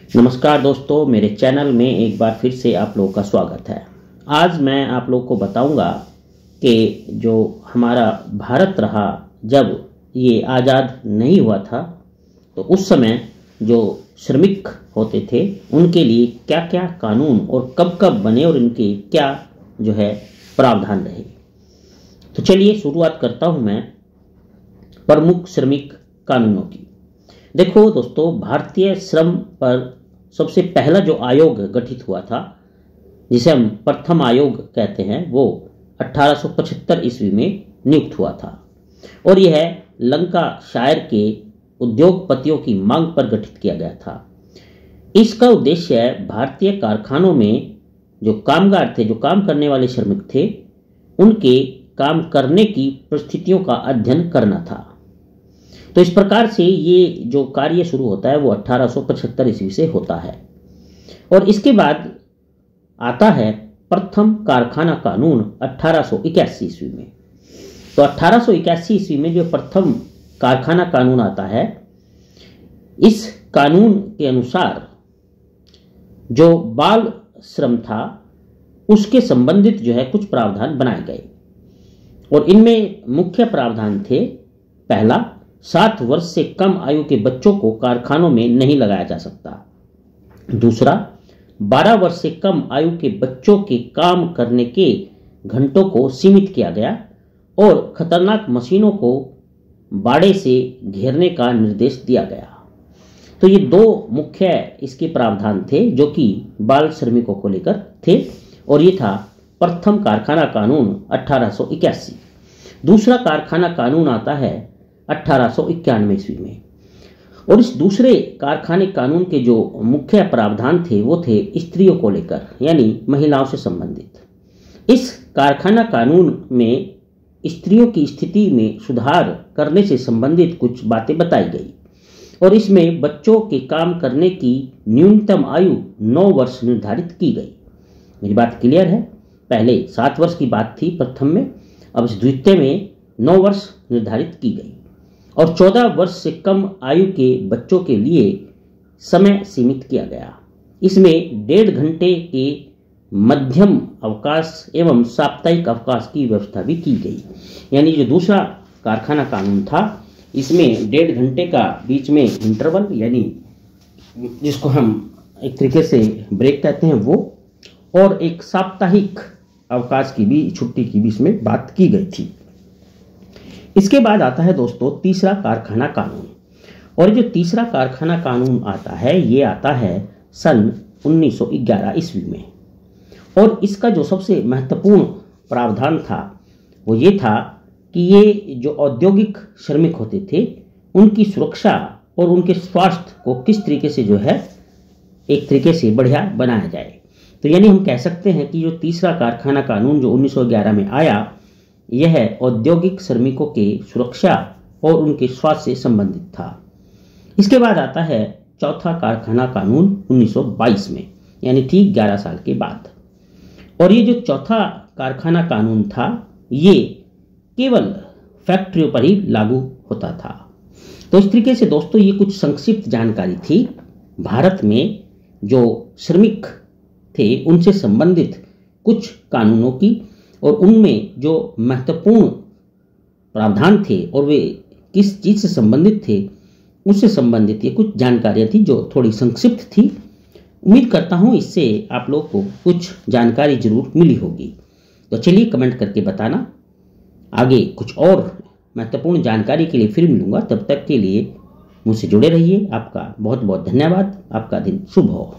नमस्कार दोस्तों, मेरे चैनल में एक बार फिर से आप लोगों का स्वागत है। आज मैं आप लोगों को बताऊंगा कि जो हमारा भारत रहा जब ये आज़ाद नहीं हुआ था तो उस समय जो श्रमिक होते थे उनके लिए क्या क्या कानून और कब कब बने और इनके क्या जो है प्रावधान रहे। तो चलिए शुरुआत करता हूं मैं प्रमुख श्रमिक कानूनों की। देखो दोस्तों, भारतीय श्रम पर सबसे पहला जो आयोग गठित हुआ था, जिसे हम प्रथम आयोग कहते हैं, वो 1875 ईस्वी में नियुक्त हुआ था और यह लंकाशायर के उद्योगपतियों की मांग पर गठित किया गया था। इसका उद्देश्य भारतीय कारखानों में जो कामगार थे, जो काम करने वाले श्रमिक थे, उनके काम करने की परिस्थितियों का अध्ययन करना था। तो इस प्रकार से ये जो कार्य शुरू होता है वो 1875 ईस्वी से होता है और इसके बाद आता है प्रथम कारखाना कानून 1881 ईस्वी में। तो 1881 ईस्वी में जो प्रथम कारखाना कानून आता है, इस कानून के अनुसार जो बाल श्रम था उसके संबंधित जो है कुछ प्रावधान बनाए गए और इनमें मुख्य प्रावधान थे। पहला, 7 वर्ष से कम आयु के बच्चों को कारखानों में नहीं लगाया जा सकता। दूसरा, 12 वर्ष से कम आयु के बच्चों के काम करने के घंटों को सीमित किया गया और खतरनाक मशीनों को बाड़े से घेरने का निर्देश दिया गया। तो ये दो मुख्य इसके प्रावधान थे जो कि बाल श्रमिकों को लेकर थे और ये था प्रथम कारखाना कानून 1881। दूसरा कारखाना कानून आता है 1891 ईस्वी में और इस दूसरे कारखाने कानून के जो मुख्य प्रावधान थे वो थे स्त्रियों को लेकर, यानी महिलाओं से संबंधित। इस कारखाना कानून में स्त्रियों की स्थिति में सुधार करने से संबंधित कुछ बातें बताई गई और इसमें बच्चों के काम करने की न्यूनतम आयु 9 वर्ष निर्धारित की गई। मेरी बात क्लियर है? पहले 7 वर्ष की बात थी प्रथम में, अब इस द्वितीय में 9 वर्ष निर्धारित की गई और 14 वर्ष से कम आयु के बच्चों के लिए समय सीमित किया गया। इसमें 1.5 घंटे के मध्यम अवकाश एवं साप्ताहिक अवकाश की व्यवस्था भी की गई। यानी जो दूसरा कारखाना कानून था, इसमें 1.5 घंटे का बीच में इंटरवल, यानी जिसको हम एक तरीके से ब्रेक कहते हैं, वो और एक साप्ताहिक अवकाश की भी, छुट्टी की भी इसमें बात की गई थी। इसके बाद आता है दोस्तों तीसरा कारखाना कानून और जो तीसरा कारखाना कानून आता है ये आता है सन 1911 ईस्वी में और इसका जो सबसे महत्वपूर्ण प्रावधान था वो ये था कि ये जो औद्योगिक श्रमिक होते थे उनकी सुरक्षा और उनके स्वास्थ्य को किस तरीके से जो है एक तरीके से बढ़िया बनाया जाए। तो यानी हम कह सकते हैं कि जो तीसरा कारखाना कानून जो 1911 में आया, यह औद्योगिक श्रमिकों के सुरक्षा और उनके स्वास्थ्य से संबंधित था। इसके बाद आता है चौथा कारखाना कानून 1922 में, यानी ठीक 11 साल के बाद। और ये जो चौथा कारखाना कानून था ये केवल फैक्ट्रियों पर ही लागू होता था। तो इस तरीके से दोस्तों ये कुछ संक्षिप्त जानकारी थी भारत में जो श्रमिक थे उनसे संबंधित कुछ कानूनों की और उनमें जो महत्वपूर्ण प्रावधान थे और वे किस चीज़ से संबंधित थे उससे संबंधित ये कुछ जानकारियाँ थी जो थोड़ी संक्षिप्त थी। उम्मीद करता हूँ इससे आप लोग को कुछ जानकारी जरूर मिली होगी। तो चलिए कमेंट करके बताना। आगे कुछ और महत्वपूर्ण जानकारी के लिए फिर मिलूंगा, तब तक के लिए मुझसे जुड़े रहिए। आपका बहुत बहुत धन्यवाद। आपका दिन शुभ हो।